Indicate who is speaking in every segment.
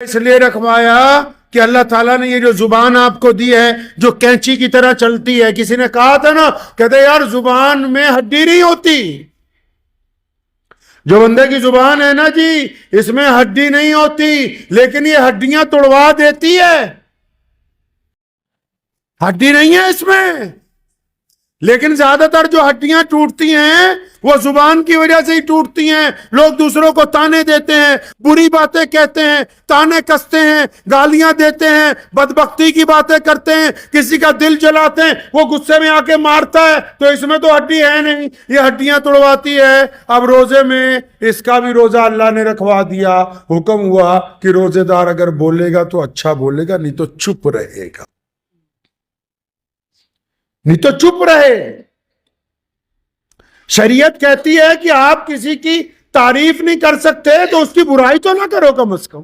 Speaker 1: اس لیے رکھوایا کہ اللہ تعالیٰ نے یہ جو زبان آپ کو دی ہے جو کینچی کی طرح چلتی ہے. کسی نے کہا تھا نا, کہتے یار زبان میں ہڈی نہیں ہوتی. جو بندے کی زبان ہے نا جی, اس میں ہڈی نہیں ہوتی, لیکن یہ ہڈیاں توڑوا دیتی ہے. ہڈی نہیں ہے اس میں, لیکن زیادہ تر جو ہڈیاں ٹوٹتی ہیں وہ زبان کی وجہ سے ہی ٹوٹتی ہیں. لوگ دوسروں کو تانے دیتے ہیں, بری باتیں کہتے ہیں, تانے کستے ہیں, گالیاں دیتے ہیں, بدبختی کی باتیں کرتے ہیں, کسی کا دل جلاتے ہیں, وہ غصے میں آ کے مارتا ہے, تو اس میں تو ہڈی ہے نہیں, یہ ہڈیاں توڑواتی ہے. اب روزے میں اس کا بھی روزہ اللہ نے رکھوا دیا. حکم ہوا کہ روزے دار اگر بولے گا تو اچھا بولے گا, نہیں تو چپ رہے گا, نہیں تو چپ رہے. شریعت کہتی ہے کہ آپ کسی کی تعریف نہیں کر سکتے تو اس کی برائی تو نہ کرو. کم از کم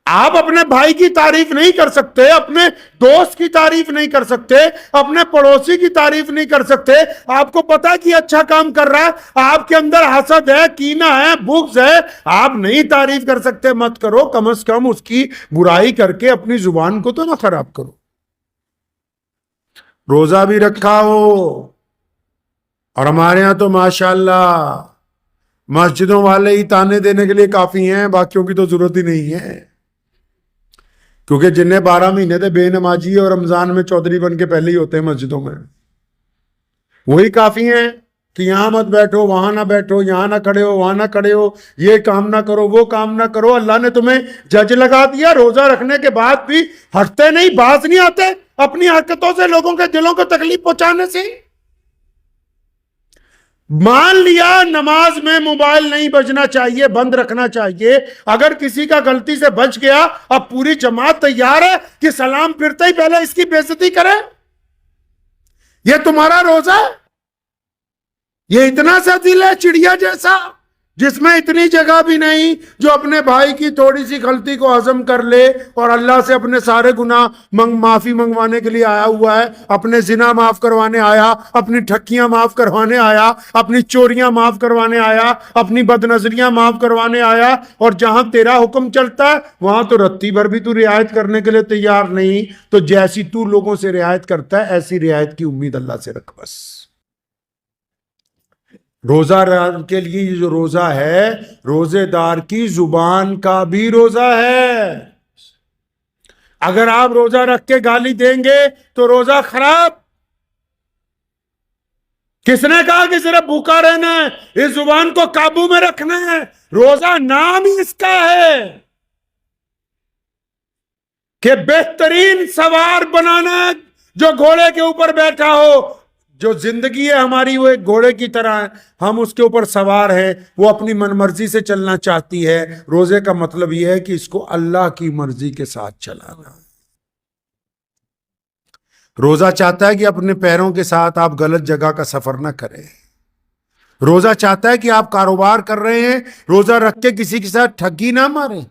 Speaker 1: آپ اپنے بھائی کی تعریف نہیں کر سکتے, اپنے دوست کی تعریف نہیں کر سکتے, اپنے پڑوسی کی تعریف نہیں کر سکتے. آپ کو پتا کہ اچھا کام کر رہا ہے, آپ کے اندر حسد ہے, کینہ ہے, بغض ہے, آپ نہیں تعریف کر سکتے, مت کرو. کم از کم اس کی برائی کر کے اپنی زبان کو تو نہ خراب کرو. روزہ بھی رکھا ہو, اور ہمارے ہاں تو ماشاءاللہ مسجدوں والے ہی تانے دینے کے لیے کافی ہیں, باقیوں کی تو ضرورت ہی نہیں ہے. کیونکہ جنہیں 12 مہینے تھے بے نمازی اور رمضان میں چودھری بن کے پہلے ہی ہوتے ہیں مسجدوں میں, وہی کافی ہیں کہ یہاں مت بیٹھو, وہاں نہ بیٹھو, یہاں نہ کھڑے ہو, وہاں نہ کھڑے ہو, یہ کام نہ کرو, وہ کام نہ کرو. اللہ نے تمہیں جج لگا دیا. روزہ رکھنے کے بعد بھی ہٹتے نہیں, باز نہیں آتے اپنی حرکتوں سے, لوگوں کے دلوں کو تکلیف پہنچانے سے. مان لیا نماز میں موبائل نہیں بجنا چاہیے, بند رکھنا چاہیے. اگر کسی کا غلطی سے بچ گیا, اب پوری جماعت تیار ہے کہ سلام پھرتے ہی پہلے اس کی بے عزتی کرے. یہ تمہارا روزہ ہے. یہ اتنا سا دل ہے چڑیا جیسا, جس میں اتنی جگہ بھی نہیں جو اپنے بھائی کی تھوڑی سی غلطی کو ہضم کر لے اور اللہ سے اپنے سارے گناہ معافی منگوانے کے لیے آیا ہوا ہے. اپنے زنا معاف کروانے آیا, اپنی ٹھکیاں معاف کروانے آیا, اپنی چوریاں معاف کروانے آیا, اپنی بد نظریاں معاف کروانے آیا. اور جہاں تیرا حکم چلتا ہے وہاں تو رتی بھر بھی تو رعایت کرنے کے لیے تیار نہیں. تو جیسی تو لوگوں سے رعایت کرتا ہے ایسی رعایت کی امید اللہ سے رکھ بس. روزہ کے لیے یہ جو روزہ ہے, روزے دار کی زبان کا بھی روزہ ہے. اگر آپ روزہ رکھ کے گالی دیں گے تو روزہ خراب. کس نے کہا کہ صرف بھوکا رہنا ہے, اس زبان کو قابو میں رکھنا ہے؟ روزہ نام ہی اس کا ہے کہ بہترین سوار بنانا, جو گھوڑے کے اوپر بیٹھا ہو. جو زندگی ہے ہماری وہ ایک گھوڑے کی طرح ہے, ہم اس کے اوپر سوار ہیں, وہ اپنی من مرضی سے چلنا چاہتی ہے. روزے کا مطلب یہ ہے کہ اس کو اللہ کی مرضی کے ساتھ چلانا. روزہ چاہتا ہے کہ اپنے پیروں کے ساتھ آپ غلط جگہ کا سفر نہ کریں. روزہ چاہتا ہے کہ آپ کاروبار کر رہے ہیں, روزہ رکھ کے کسی کے ساتھ ٹھگی نہ ماریں.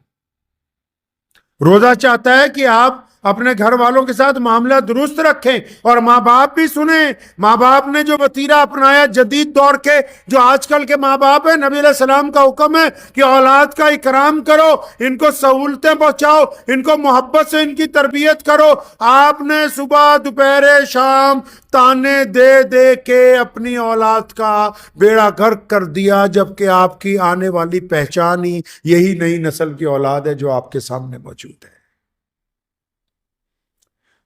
Speaker 1: روزہ چاہتا ہے کہ آپ اپنے گھر والوں کے ساتھ معاملہ درست رکھیں, اور ماں باپ بھی سنیں. ماں باپ نے جو وتیرہ اپنایا جدید دور کے, جو آج کل کے ماں باپ ہیں, نبی علیہ السلام کا حکم ہے کہ اولاد کا اکرام کرو, ان کو سہولتیں پہنچاؤ, ان کو محبت سے ان کی تربیت کرو. آپ نے صبح دوپہر شام تانے دے دے کے اپنی اولاد کا بیڑا غرق کر دیا, جبکہ آپ کی آنے والی پہچان ہی یہی نئی نسل کی اولاد ہے جو آپ کے سامنے موجود ہے.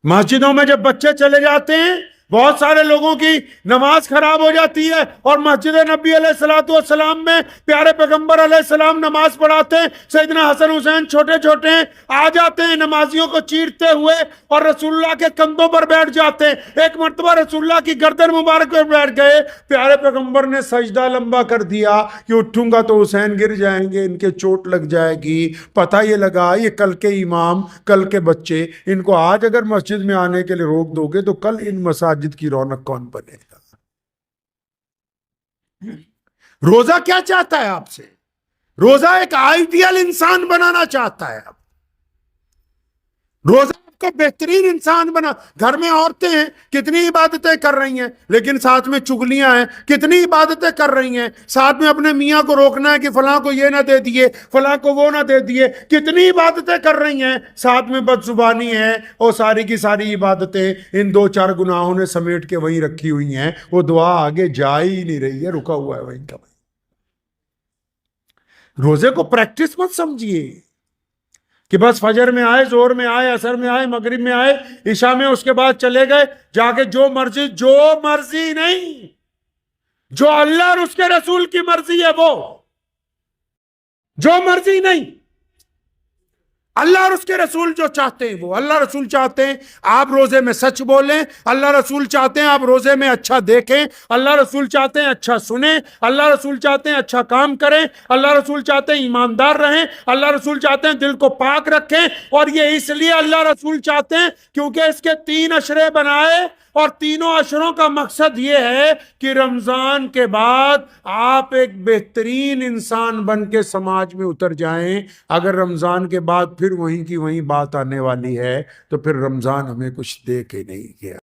Speaker 1: مسجدوں میں جب بچے چلے جاتے ہیں بہت سارے لوگوں کی نماز خراب ہو جاتی ہے, اور مسجد نبی علیہ السلام میں پیارے پیغمبر علیہ السلام نماز پڑھاتے ہیں. سیدنا حسن حسین چھوٹے چھوٹے ہیں, آ جاتے ہیں نمازیوں کو چیرتے ہوئے اور رسول اللہ کے کندھوں پر بیٹھ جاتے ہیں. ایک مرتبہ رسول اللہ کی گردن مبارک پر بیٹھ گئے, پیارے پیغمبر نے سجدہ لمبا کر دیا کہ اٹھوں گا تو حسین گر جائیں گے, ان کے چوٹ لگ جائے گی. پتہ یہ لگا یہ کل کے امام, کل کے بچے, ان کو آج اگر مسجد میں آنے کے لیے روک دو گے تو کل ان مساجد کی رونق کون بنے گا. روزہ کیا چاہتا ہے آپ سے؟ روزہ ایک آئیڈیل انسان بنانا چاہتا ہے. روزہ کو بہترین انسان بنا. گھر میں عورتیں ہیں کتنی عبادتیں کر رہی ہیں لیکن ساتھ میں چگلیاں ہیں, کتنی عبادتیں کر رہی ہیں, ساتھ میں اپنے میاں کو روکنا ہے کہ فلاں کو یہ نہ دے دیے, فلاں کو وہ نہ دے دیے, کتنی عبادتیں کر رہی ہیں, ساتھ میں بد زبانی ہے, اور ساری کی ساری عبادتیں ان 2-4 گناہوں نے سمیٹ کے وہیں رکھی ہوئی ہیں. وہ دعا آگے جا ہی نہیں رہی ہے, رکا ہوا ہے وہیں کا. روزے کو پریکٹس مت سمجھیے کہ بس فجر میں آئے, زہر میں آئے, عصر میں آئے, مغرب میں آئے, عشاء میں اس کے بعد چلے گئے جا کے جو مرضی نہیں, جو اللہ اور اس کے رسول کی مرضی ہے وہ, جو مرضی نہیں, اللہ اور اس کے رسول جو چاہتے ہیں وہ. اللہ رسول چاہتے ہیں آپ روزے میں سچ بولیں, اللہ رسول چاہتے ہیں آپ روزے میں اچھا دیکھیں, اللہ رسول چاہتے ہیں اچھا سنیں, اللہ رسول چاہتے ہیں اچھا کام کریں, اللہ رسول چاہتے ہیں ایماندار رہیں, اللہ رسول چاہتے ہیں دل کو پاک رکھیں. اور یہ اس لیے اللہ رسول چاہتے ہیں کیونکہ اس کے 3 عشرے بنائے, اور تینوں عشروں کا مقصد یہ ہے کہ رمضان کے بعد آپ ایک بہترین انسان بن کے سماج میں اتر جائیں. اگر رمضان کے بعد پھر وہیں کی وہیں بات آنے والی ہے تو پھر رمضان ہمیں کچھ دے کے نہیں گیا.